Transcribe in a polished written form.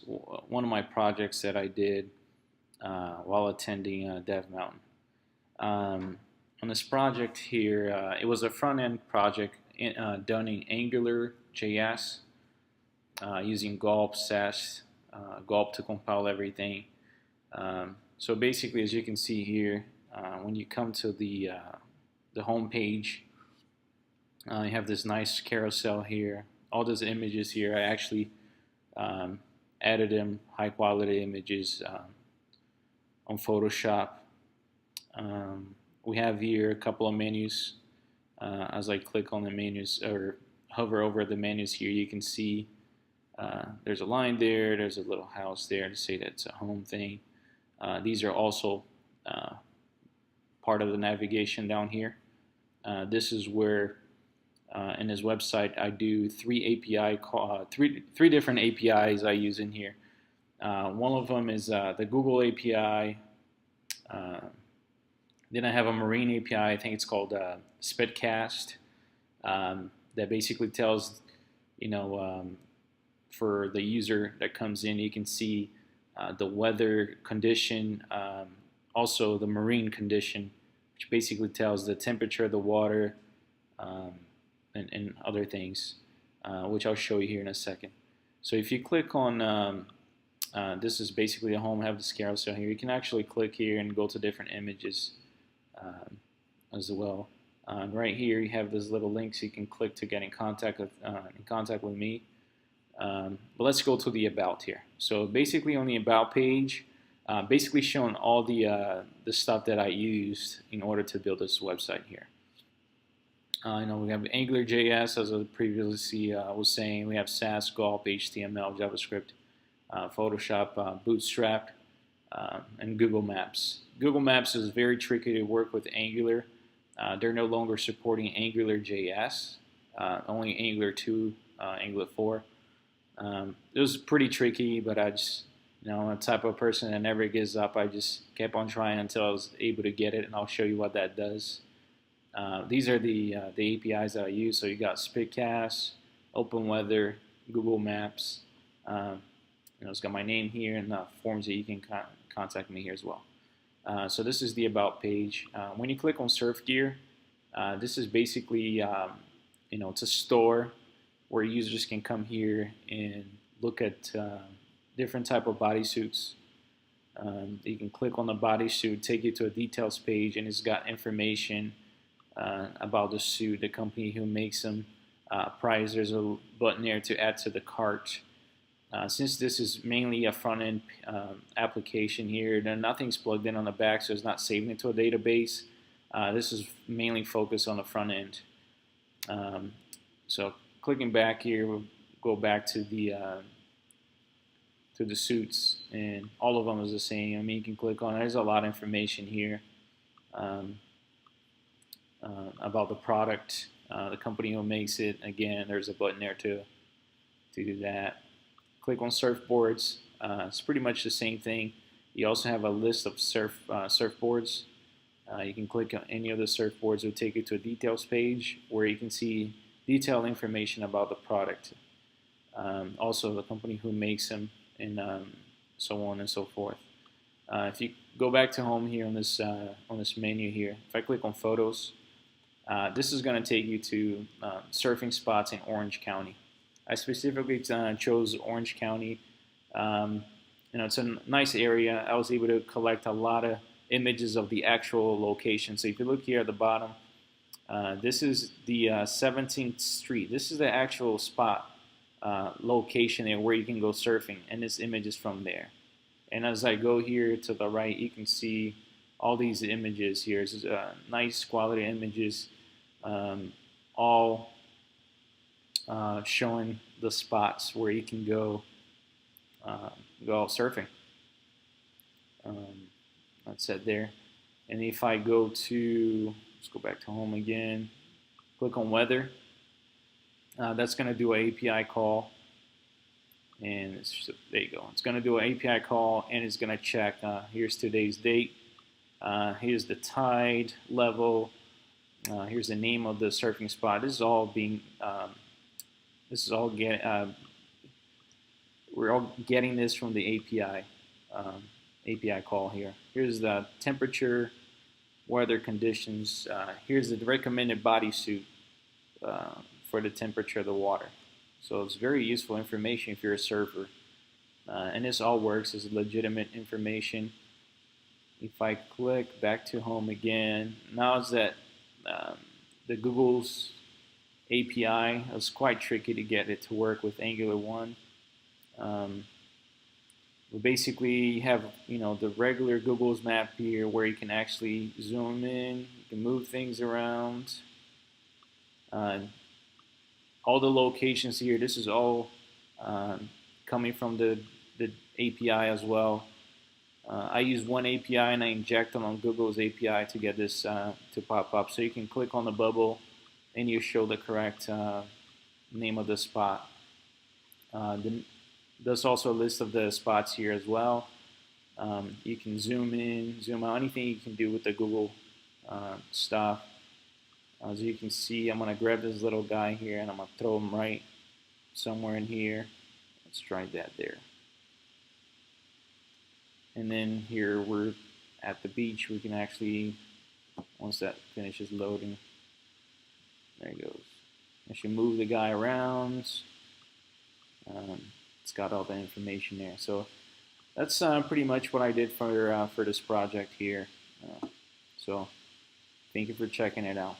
one of my projects that I did while attending Dev Mountain. On this project here, it was a front-end project done in Angular.js using Gulp, Sass, Gulp to compile everything. So basically, as you can see here, when you come to the home page, you have this nice carousel here. All those images here, I actually added them, high quality images on Photoshop. We have here a couple of menus. As I click on the menus or hover over the menus here, you can see there's a line there, there's a little house there to say that it's a home thing. These are also part of the navigation down here. This is where in this website I do three different APIs I use in here. One of them is the Google API. Then I have a marine API. I think it's called Spitcast. That basically tells, for the user that comes in, you can see the weather condition, also the marine condition, which basically tells the temperature of the water and other things, which I'll show you here in a second. So if you click on, this is basically a home, I have this carousel here. You can actually click here and go to different images as well. Right here you have those little links you can click to get in contact with me. But let's go to the about here. So basically on the about page, basically showing all the stuff that I used in order to build this website here. We have Angular.js, as I previously was saying. We have Sass, Gulp, HTML, JavaScript, Photoshop, Bootstrap, and Google Maps. Google Maps is very tricky to work with Angular. They're no longer supporting Angular.js, only Angular 2, Angular 4. It was pretty tricky, but I just, I'm a type of person that never gives up. I just kept on trying until I was able to get it, and I'll show you what that does. These are the APIs that I use. So you got Spitcast, Open Weather, Google Maps. It's got my name here and the forms that you can contact me here as well. So this is the about page. When you click on Surf Gear, this is basically it's a store where users can come here and look at different type of bodysuits. You can click on the bodysuit, take you to a details page, and it's got information about the suit, the company who makes them, price. There's a button there to add to the cart. Since this is mainly a front-end application here, then nothing's plugged in on the back, so it's not saving it to a database. This is mainly focused on the front end. So clicking back here, we'll go back to the suits, and all of them is the same. I mean, you can click on it. There's a lot of information here about the product, the company who makes it. Again, there's a button there to do that. Click on surfboards. It's pretty much the same thing. You also have a list of surfboards. You can click on any of the surfboards. It will take you to a details page where you can see detailed information about the product, also the company who makes them, and so on and so forth. If you go back to home here on this menu here, if I click on photos, this is going to take you to surfing spots in Orange County. I specifically chose Orange County. It's a nice area. I was able to collect a lot of images of the actual location. So if you look here at the bottom, this is the 17th Street. This is the actual spot location there where you can go surfing, and this image is from there. And as I go here to the right, you can see all these images here. It's nice quality images, all showing the spots where you can go out surfing. That's it there. And if I go to, let's go back to home again, click on weather, that's going to do an API call, and there you go. It's going to do an API call, and it's going to check, here's today's date, here's the tide level, here's the name of the surfing spot. This is all being we're all getting this from the API call here. Here's the temperature, weather conditions. Here's the recommended bodysuit for the temperature of the water. So it's very useful information if you're a surfer. And this all works as legitimate information. If I click back to home again, now it's that the Google's API is quite tricky to get it to work with Angular 1. We basically have the regular Google's map here where you can actually zoom in, you can move things around. All the locations here, this is all coming from the API as well. I use one API and I inject them on Google's API to get this to pop up. So you can click on the bubble and you show the correct name of the spot. There's also a list of the spots here as well. You can zoom in, zoom out, anything you can do with the Google stuff. As you can see, I'm going to grab this little guy here and I'm going to throw him right somewhere in here. Let's try that there. And then here we're at the beach. We can actually, once that finishes loading, there it goes. I should move the guy around. It's got all the information there. So that's pretty much what I did for this project here. So thank you for checking it out.